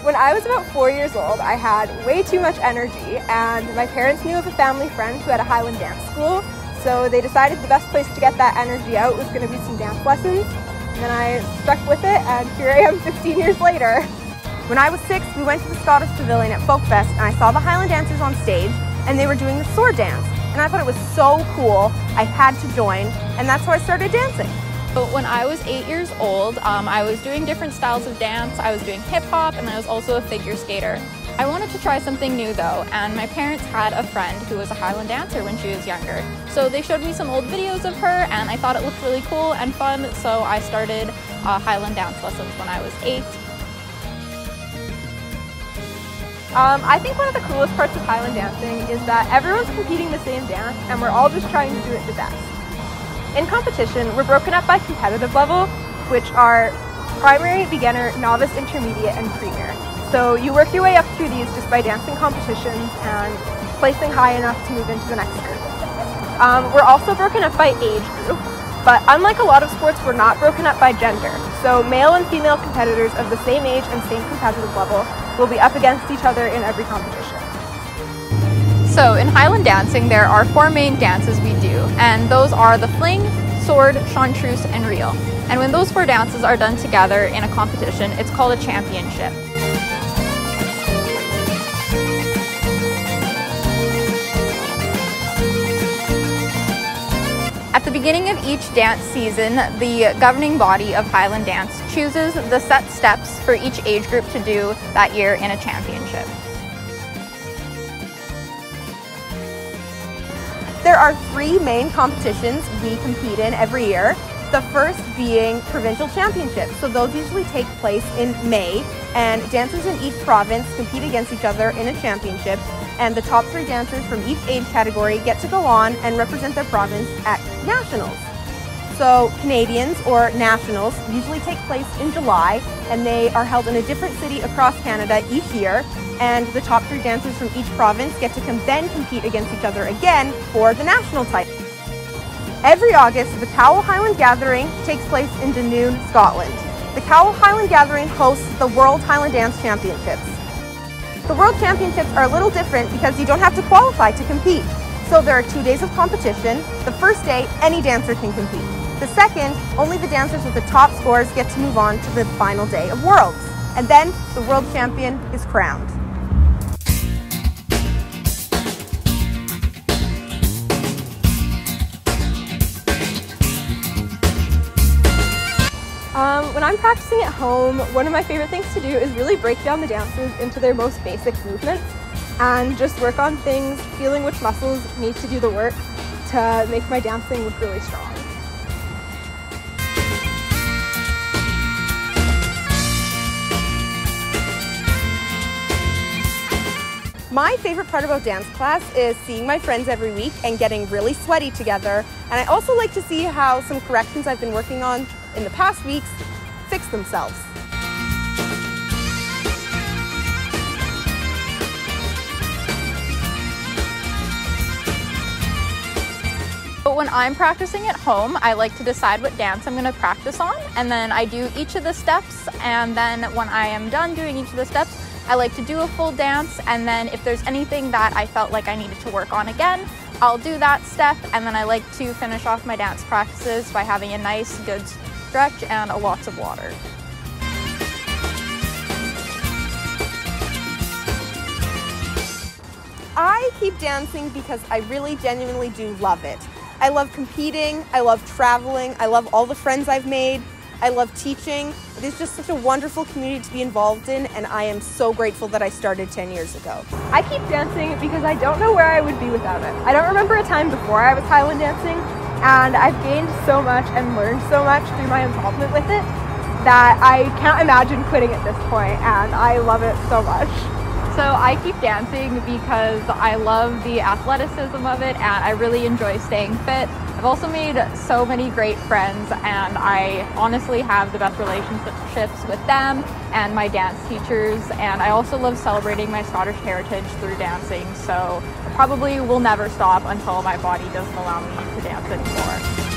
When I was about 4 years old, I had way too much energy, and my parents knew of a family friend who had a Highland dance school, so they decided the best place to get that energy out was going to be some dance lessons. And then I stuck with it, and here I am 15 years later. When I was 6, we went to the Scottish Pavilion at FolkFest, and I saw the Highland dancers on stage, and they were doing the sword dance. And I thought it was so cool, I had to join, and that's how I started dancing. But when I was 8 years old, I was doing different styles of dance. I was doing hip hop, and I was also a figure skater. I wanted to try something new though, and my parents had a friend who was a Highland dancer when she was younger. So they showed me some old videos of her, and I thought it looked really cool and fun, so I started Highland dance lessons when I was 8. I think one of the coolest parts of Highland dancing is that everyone's competing the same dance, and we're all just trying to do it the best. In competition, we're broken up by competitive level, which are primary, beginner, novice, intermediate, and premier. So you work your way up through these just by dancing competitions and placing high enough to move into the next group. We're also broken up by age group, but unlike a lot of sports, we're not broken up by gender. So male and female competitors of the same age and same competitive level will be up against each other in every competition. So in Highland dancing, there are 4 main dances we do, and those are the fling, sword, chartreuse, and reel. And when those 4 dances are done together in a competition, it's called a championship. At the beginning of each dance season, the governing body of Highland dance chooses the set steps for each age group to do that year in a championship. There are 3 main competitions we compete in every year. The first being provincial championships. So those usually take place in May, and dancers in each province compete against each other in a championship, and the top 3 dancers from each age category get to go on and represent their province at nationals. So Canadians, or nationals, usually take place in July, and they are held in a different city across Canada each year, and the top 3 dancers from each province get to then compete against each other again for the national title. Every August, the Cowell Highland Gathering takes place in Dunoon, Scotland. The Cowell Highland Gathering hosts the World Highland Dance Championships. The World Championships are a little different because you don't have to qualify to compete. So there are 2 days of competition. The first day, any dancer can compete. The second, only the dancers with the top scores get to move on to the final day of Worlds. And then the world champion is crowned. When I'm practicing at home, one of my favorite things to do is really break down the dances into their most basic movements and just work on things, feeling which muscles need to do the work to make my dancing look really strong. My favorite part about dance class is seeing my friends every week and getting really sweaty together. And I also like to see how some corrections I've been working on in the past weeks fix themselves. But when I'm practicing at home, I like to decide what dance I'm going to practice on, and then I do each of the steps, and then when I am done doing each of the steps, I like to do a full dance, and then if there's anything that I felt like I needed to work on again, I'll do that step, and then I like to finish off my dance practices by having a nice, good stretch and lots of water. I keep dancing because I really genuinely do love it. I love competing, I love traveling, I love all the friends I've made, I love teaching. It is just such a wonderful community to be involved in, and I am so grateful that I started 10 years ago. I keep dancing because I don't know where I would be without it. I don't remember a time before I was Highland dancing, and I've gained so much and learned so much through my involvement with it that I can't imagine quitting at this point, and I love it so much. So I keep dancing because I love the athleticism of it, and I really enjoy staying fit. I've also made so many great friends, and I honestly have the best relationships with them and my dance teachers, and I also love celebrating my Scottish heritage through dancing, so I probably will never stop until my body doesn't allow me to dance anymore.